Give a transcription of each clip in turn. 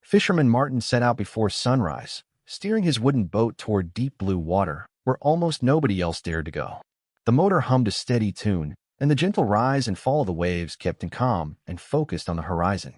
Fisherman Martin set out before sunrise, steering his wooden boat toward deep blue water, where almost nobody else dared to go. The motor hummed a steady tune, and the gentle rise and fall of the waves kept him calm and focused on the horizon.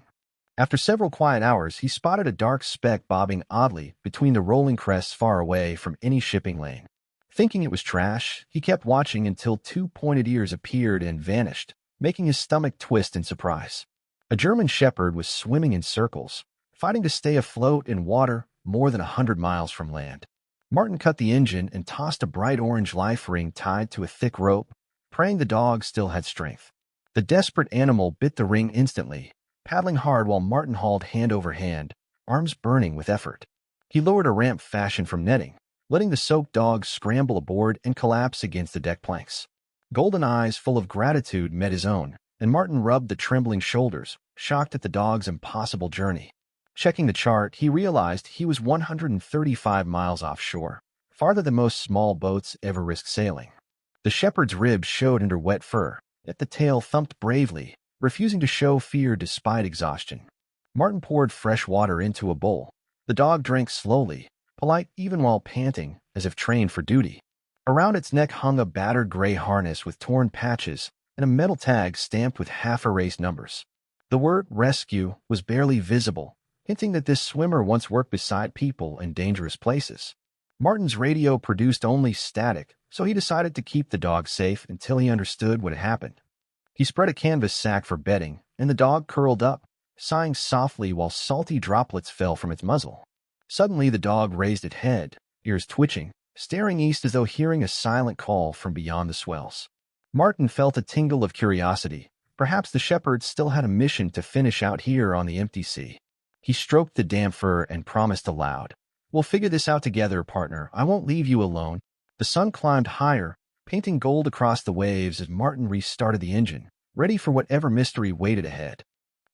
After several quiet hours, he spotted a dark speck bobbing oddly between the rolling crests far away from any shipping lane. Thinking it was trash, he kept watching until two pointed ears appeared and vanished, making his stomach twist in surprise. A German shepherd was swimming in circles, fighting to stay afloat in water more than 100 miles from land. Martin cut the engine and tossed a bright orange life ring tied to a thick rope, praying the dog still had strength. The desperate animal bit the ring instantly, paddling hard while Martin hauled hand over hand, arms burning with effort. He lowered a ramp fashioned from netting, letting the soaked dog scramble aboard and collapse against the deck planks. Golden eyes full of gratitude met his own, and Martin rubbed the trembling shoulders, shocked at the dog's impossible journey. Checking the chart, he realized he was 135 miles offshore, farther than most small boats ever risk sailing. The shepherd's ribs showed under wet fur, yet the tail thumped bravely, refusing to show fear despite exhaustion. Martin poured fresh water into a bowl. The dog drank slowly, polite even while panting, as if trained for duty. Around its neck hung a battered gray harness with torn patches and a metal tag stamped with half-erased numbers. The word rescue was barely visible, hinting that this swimmer once worked beside people in dangerous places. Martin's radio produced only static, so he decided to keep the dog safe until he understood what had happened. He spread a canvas sack for bedding, and the dog curled up, sighing softly while salty droplets fell from its muzzle. Suddenly the dog raised its head, ears twitching, staring east as though hearing a silent call from beyond the swells. Martin felt a tingle of curiosity. Perhaps the shepherd still had a mission to finish out here on the empty sea. He stroked the damp fur and promised aloud, "We'll figure this out together, partner. I won't leave you alone." The sun climbed higher, painting gold across the waves as Martin restarted the engine, ready for whatever mystery waited ahead.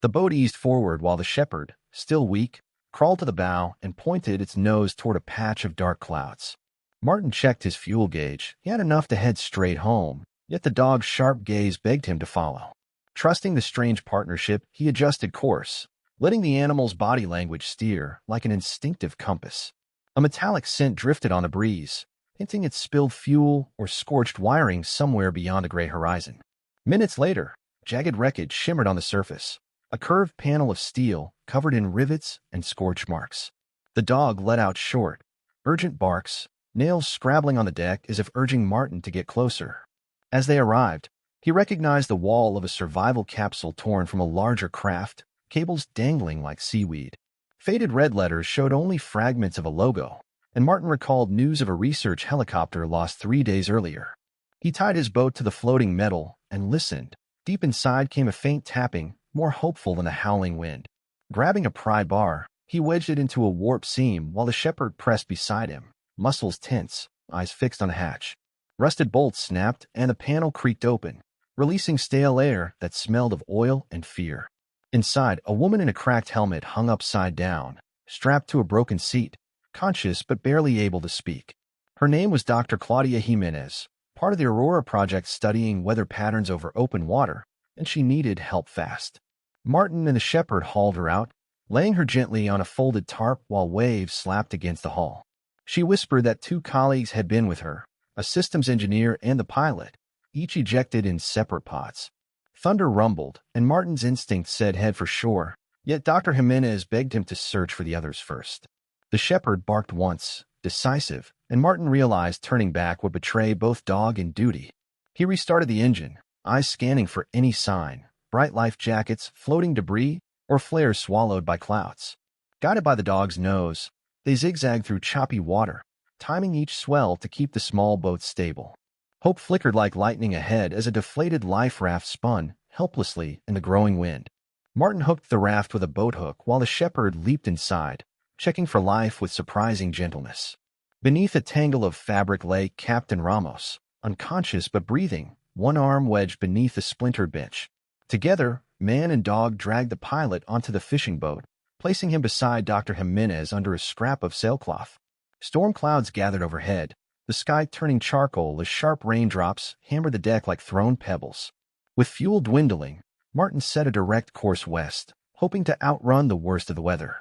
The boat eased forward while the shepherd, still weak, crawled to the bow and pointed its nose toward a patch of dark clouds. Martin checked his fuel gauge. He had enough to head straight home, yet the dog's sharp gaze begged him to follow. Trusting the strange partnership, he adjusted course, letting the animal's body language steer like an instinctive compass. A metallic scent drifted on the breeze, hinting it spilled fuel or scorched wiring somewhere beyond the gray horizon. Minutes later, jagged wreckage shimmered on the surface, a curved panel of steel covered in rivets and scorch marks. The dog let out short, urgent barks, nails scrabbling on the deck as if urging Martin to get closer. As they arrived, he recognized the wall of a survival capsule torn from a larger craft, cables dangling like seaweed. Faded red letters showed only fragments of a logo, and Martin recalled news of a research helicopter lost 3 days earlier. He tied his boat to the floating metal and listened. Deep inside came a faint tapping, more hopeful than a howling wind. Grabbing a pry bar, he wedged it into a warp seam while the shepherd pressed beside him, muscles tense, eyes fixed on the hatch. Rusted bolts snapped and the panel creaked open, releasing stale air that smelled of oil and fear. Inside, a woman in a cracked helmet hung upside down, strapped to a broken seat, conscious but barely able to speak. Her name was Dr. Claudia Jimenez, part of the Aurora project studying weather patterns over open water, and she needed help fast. Martin and the shepherd hauled her out, laying her gently on a folded tarp while waves slapped against the hull. She whispered that 2 colleagues had been with her, a systems engineer and the pilot, each ejected in separate pods. Thunder rumbled, and Martin's instinct said head for shore, yet Dr. Jimenez begged him to search for the others first. The shepherd barked once, decisive, and Martin realized turning back would betray both dog and duty. He restarted the engine, eyes scanning for any sign, bright life jackets, floating debris, or flares swallowed by clouds. Guided by the dog's nose, they zigzagged through choppy water, timing each swell to keep the small boat stable. Hope flickered like lightning ahead as a deflated life raft spun helplessly in the growing wind. Martin hooked the raft with a boat hook while the shepherd leaped inside, checking for life with surprising gentleness. Beneath a tangle of fabric lay Captain Ramos, unconscious but breathing, one arm wedged beneath a splintered bench. Together, man and dog dragged the pilot onto the fishing boat, placing him beside Dr. Jimenez under a scrap of sailcloth. Storm clouds gathered overhead, the sky turning charcoal as sharp raindrops hammered the deck like thrown pebbles. With fuel dwindling, Martin set a direct course west, hoping to outrun the worst of the weather.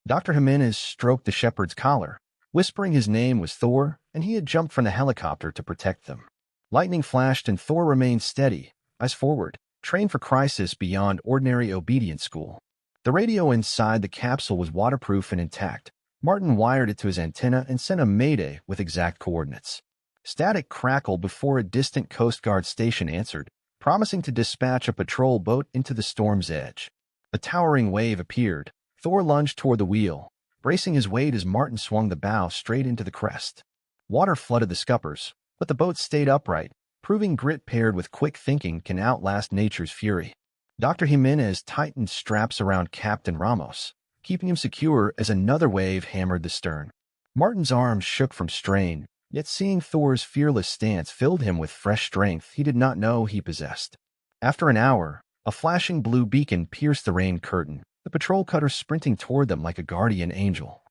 Dr. Jimenez stroked the shepherd's collar, whispering his name was Thor, and he had jumped from the helicopter to protect them. Lightning flashed and Thor remained steady, eyes forward, trained for crisis beyond ordinary obedience school. The radio inside the capsule was waterproof and intact. Martin wired it to his antenna and sent a mayday with exact coordinates. Static crackled before a distant Coast Guard station answered, promising to dispatch a patrol boat into the storm's edge. A towering wave appeared. Thor lunged toward the wheel, bracing his weight as Martin swung the bow straight into the crest. Water flooded the scuppers, but the boat stayed upright, proving grit paired with quick thinking can outlast nature's fury. Dr. Jimenez tightened straps around Captain Ramos, keeping him secure as another wave hammered the stern. Martin's arms shook from strain, yet seeing Thor's fearless stance filled him with fresh strength he did not know he possessed. After an hour, a flashing blue beacon pierced the rain curtain, the patrol cutter sprinting toward them like a guardian angel.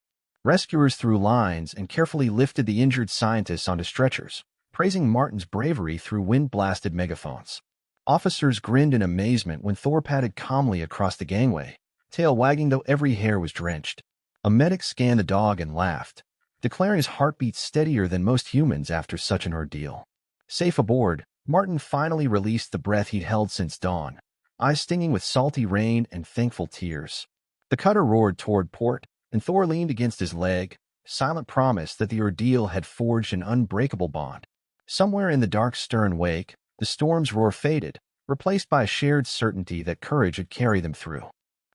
Rescuers threw lines and carefully lifted the injured scientists onto stretchers, praising Martin's bravery through wind-blasted megaphones. Officers grinned in amazement when Thor padded calmly across the gangway, tail wagging though every hair was drenched. A medic scanned the dog and laughed, declaring his heartbeat steadier than most humans after such an ordeal. Safe aboard, Martin finally released the breath he'd held since dawn, eyes stinging with salty rain and thankful tears. The cutter roared toward port, and Thor leaned against his leg, silent promise that the ordeal had forged an unbreakable bond. Somewhere in the dark stern wake, the storm's roar faded, replaced by a shared certainty that courage would carry them through.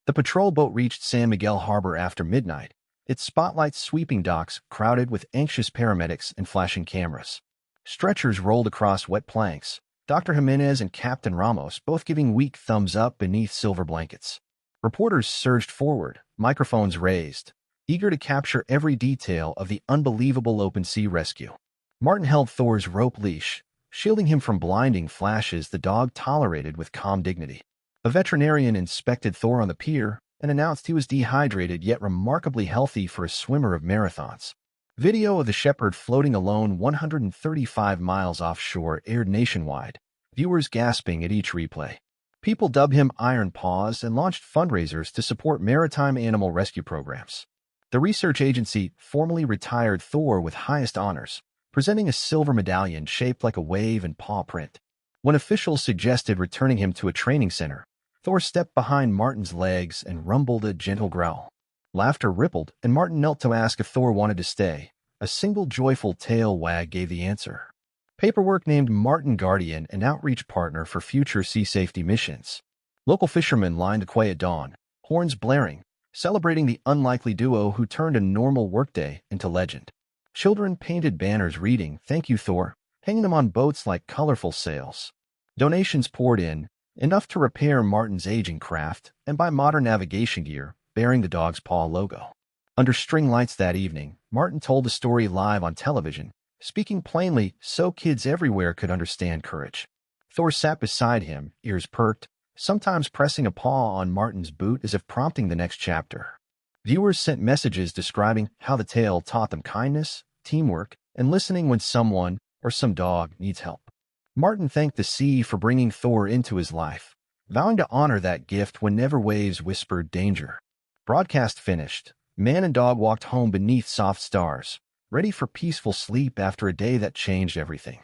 The patrol boat reached San Miguel Harbor after midnight, its spotlights sweeping docks crowded with anxious paramedics and flashing cameras. Stretchers rolled across wet planks, Dr. Jimenez and Captain Ramos both giving weak thumbs up beneath silver blankets. Reporters surged forward, microphones raised, eager to capture every detail of the unbelievable open-sea rescue. Martin held Thor's rope leash, shielding him from blinding flashes the dog tolerated with calm dignity. A veterinarian inspected Thor on the pier and announced he was dehydrated yet remarkably healthy for a swimmer of marathons. Video of the shepherd floating alone 135 miles offshore aired nationwide, viewers gasping at each replay. People dubbed him Iron Paws and launched fundraisers to support maritime animal rescue programs. The research agency formally retired Thor with highest honors, presenting a silver medallion shaped like a wave and paw print. When officials suggested returning him to a training center, Thor stepped behind Martin's legs and rumbled a gentle growl. Laughter rippled, and Martin knelt to ask if Thor wanted to stay. A single joyful tail wag gave the answer. Paperwork named Martin guardian and outreach partner for future sea safety missions. Local fishermen lined the quay at dawn, horns blaring, celebrating the unlikely duo who turned a normal workday into legend. Children painted banners reading, "Thank you, Thor," hanging them on boats like colorful sails. Donations poured in, enough to repair Martin's aging craft and buy modern navigation gear bearing the dog's paw logo. Under string lights that evening, Martin told the story live on television, speaking plainly so kids everywhere could understand courage. Thor sat beside him, ears perked, sometimes pressing a paw on Martin's boot as if prompting the next chapter. Viewers sent messages describing how the tale taught them kindness, teamwork, and listening when someone or some dog needs help. Martin thanked the sea for bringing Thor into his life, vowing to honor that gift whenever waves whispered danger. Broadcast finished. Man and dog walked home beneath soft stars, ready for peaceful sleep after a day that changed everything.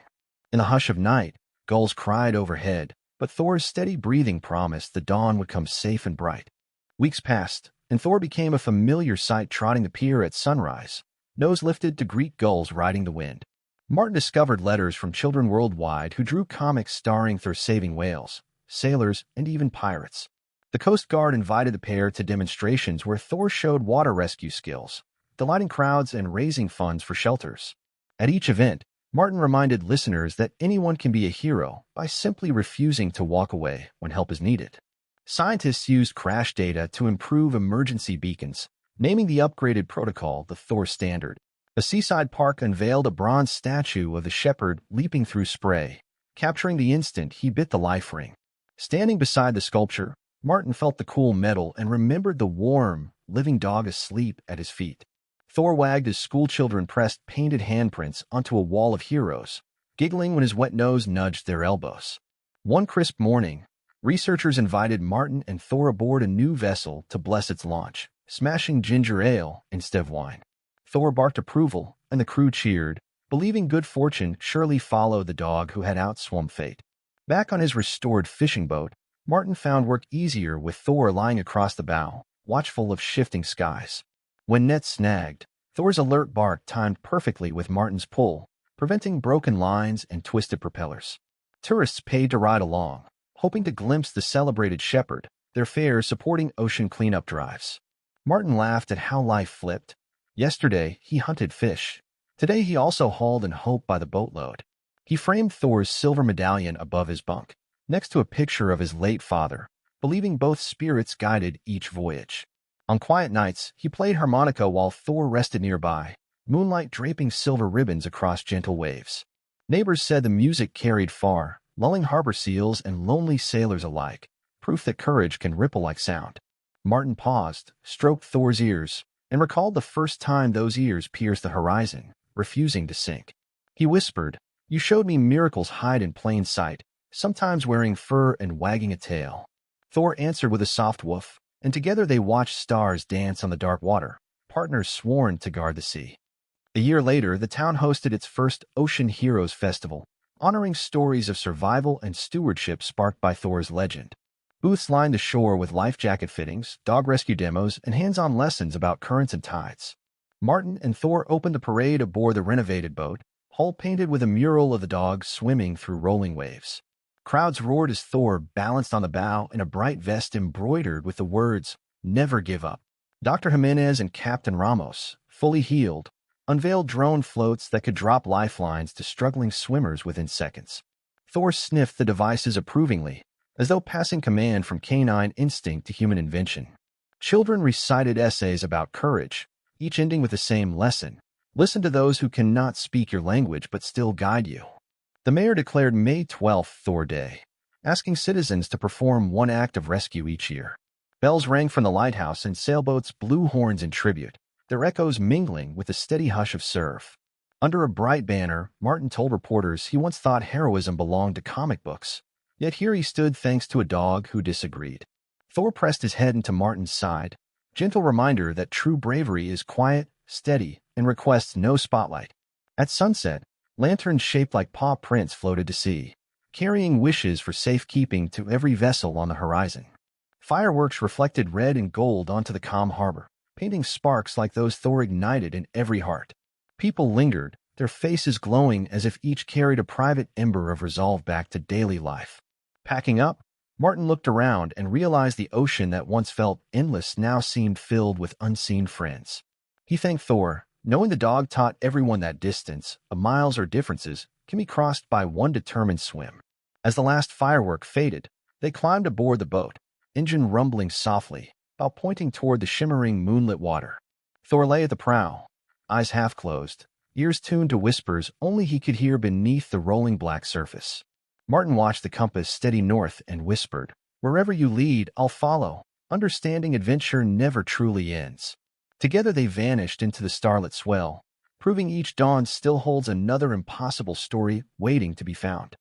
In the hush of night, gulls cried overhead, but Thor's steady breathing promised the dawn would come safe and bright. Weeks passed, and Thor became a familiar sight trotting the pier at sunrise, nose lifted to greet gulls riding the wind. Martin discovered letters from children worldwide who drew comics starring Thor saving whales, sailors, and even pirates. The Coast Guard invited the pair to demonstrations where Thor showed water rescue skills, delighting crowds and raising funds for shelters. At each event, Martin reminded listeners that anyone can be a hero by simply refusing to walk away when help is needed. Scientists used crash data to improve emergency beacons, naming the upgraded protocol the Thor Standard. A seaside park unveiled a bronze statue of the shepherd leaping through spray, capturing the instant he bit the life ring. Standing beside the sculpture, Martin felt the cool metal and remembered the warm, living dog asleep at his feet. Thor wagged as schoolchildren pressed painted handprints onto a wall of heroes, giggling when his wet nose nudged their elbows. One crisp morning, researchers invited Martin and Thor aboard a new vessel to bless its launch, smashing ginger ale instead of wine. Thor barked approval, and the crew cheered, believing good fortune surely followed the dog who had outswum fate. Back on his restored fishing boat, Martin found work easier with Thor lying across the bow, watchful of shifting skies. When nets snagged, Thor's alert bark timed perfectly with Martin's pull, preventing broken lines and twisted propellers. Tourists paid to ride along, hoping to glimpse the celebrated shepherd, their fares supporting ocean cleanup drives. Martin laughed at how life flipped. Yesterday, he hunted fish. Today, he also hauled and hoped by the boatload. He framed Thor's silver medallion above his bunk, next to a picture of his late father, believing both spirits guided each voyage. On quiet nights, he played harmonica while Thor rested nearby, moonlight draping silver ribbons across gentle waves. Neighbors said the music carried far, lulling harbor seals and lonely sailors alike, proof that courage can ripple like sound. Martin paused, stroked Thor's ears, and recalled the first time those ears pierced the horizon, refusing to sink. He whispered, "You showed me miracles hide in plain sight, sometimes wearing fur and wagging a tail." Thor answered with a soft woof, and together they watched stars dance on the dark water, partners sworn to guard the sea. A year later, the town hosted its first Ocean Heroes Festival, honoring stories of survival and stewardship sparked by Thor's legend. Booths lined the shore with life jacket fittings, dog rescue demos, and hands-on lessons about currents and tides. Martin and Thor opened the parade aboard the renovated boat, hull painted with a mural of the dog swimming through rolling waves. Crowds roared as Thor balanced on the bow in a bright vest embroidered with the words, "Never give up." Dr. Jimenez and Captain Ramos, fully healed, unveiled drone floats that could drop lifelines to struggling swimmers within seconds. Thor sniffed the devices approvingly, as though passing command from canine instinct to human invention. Children recited essays about courage, each ending with the same lesson: listen to those who cannot speak your language but still guide you. The mayor declared May 12th Thor Day, asking citizens to perform one act of rescue each year. Bells rang from the lighthouse and sailboats blew horns in tribute, their echoes mingling with the steady hush of surf. Under a bright banner, Martin told reporters he once thought heroism belonged to comic books, yet here he stood thanks to a dog who disagreed. Thor pressed his head into Martin's side, gentle reminder that true bravery is quiet, steady, and requests no spotlight. At sunset, lanterns shaped like paw prints floated to sea, carrying wishes for safekeeping to every vessel on the horizon. Fireworks reflected red and gold onto the calm harbor, painting sparks like those Thor ignited in every heart. People lingered, their faces glowing as if each carried a private ember of resolve back to daily life. Packing up, Martin looked around and realized the ocean that once felt endless now seemed filled with unseen friends. He thanked Thor, knowing the dog taught everyone that distance, of miles or differences, can be crossed by one determined swim. As the last firework faded, they climbed aboard the boat, engine rumbling softly, while pointing toward the shimmering moonlit water. Thor lay at the prow, eyes half closed, ears tuned to whispers only he could hear beneath the rolling black surface. Martin watched the compass steady north and whispered, "Wherever you lead, I'll follow, understanding adventure never truly ends." Together they vanished into the starlit swell, proving each dawn still holds another impossible story waiting to be found.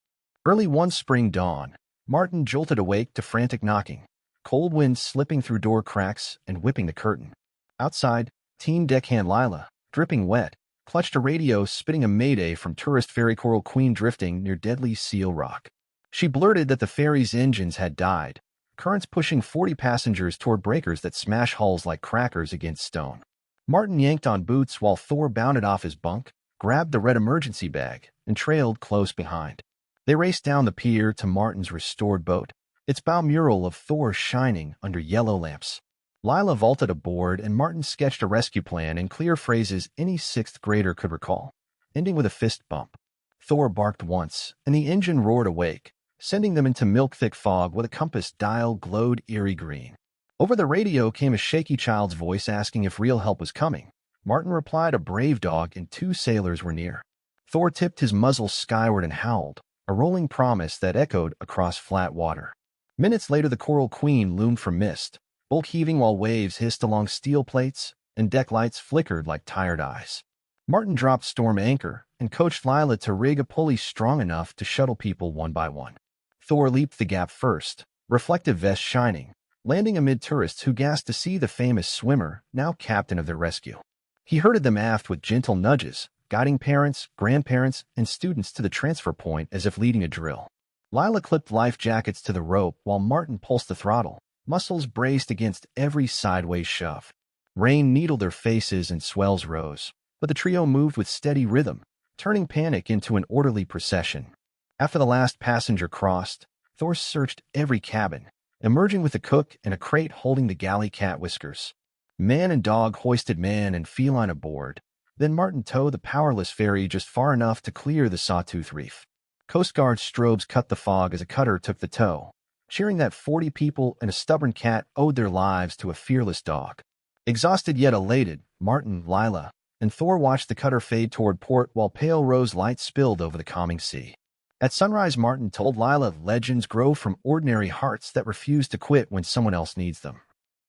Early one spring dawn, Martin jolted awake to frantic knocking, cold winds slipping through door cracks and whipping the curtain. Outside, teen deckhand Lila, dripping wet, clutched a radio spitting a mayday from tourist ferry Coral Queen drifting near Deadly Seal Rock. She blurted that the ferry's engines had died, currents pushing 40 passengers toward breakers that smash hulls like crackers against stone. Martin yanked on boots while Thor bounded off his bunk, grabbed the red emergency bag, and trailed close behind. They raced down the pier to Martin's restored boat, its bow mural of Thor shining under yellow lamps. Lila vaulted aboard and Martin sketched a rescue plan in clear phrases any sixth grader could recall, ending with a fist bump. Thor barked once, and the engine roared awake, sending them into milk-thick fog where the compass dial glowed eerie green. Over the radio came a shaky child's voice asking if real help was coming. Martin replied a brave dog and 2 sailors were near. Thor tipped his muzzle skyward and howled, a rolling promise that echoed across flat water. Minutes later the Coral Queen loomed from mist, bulk heaving while waves hissed along steel plates and deck lights flickered like tired eyes. Martin dropped storm anchor and coached Lila to rig a pulley strong enough to shuttle people one by one. Thor leaped the gap first, reflective vest shining, landing amid tourists who gasped to see the famous swimmer, now captain of their rescue. He herded them aft with gentle nudges, guiding parents, grandparents, and students to the transfer point as if leading a drill. Lila clipped life jackets to the rope while Martin pulsed the throttle, muscles braced against every sideways shove. Rain needled their faces and swells rose, but the trio moved with steady rhythm, turning panic into an orderly procession. After the last passenger crossed, Thor searched every cabin, emerging with a cook and a crate holding the galley cat Whiskers. Man and dog hoisted man and feline aboard. Then Martin towed the powerless ferry just far enough to clear the Sawtooth Reef. Coast Guard strobes cut the fog as a cutter took the tow, cheering that 40 people and a stubborn cat owed their lives to a fearless dog. Exhausted yet elated, Martin, Lila, and Thor watched the cutter fade toward port while pale rose light spilled over the calming sea. At sunrise, Martin told Lila legends grow from ordinary hearts that refuse to quit when someone else needs them.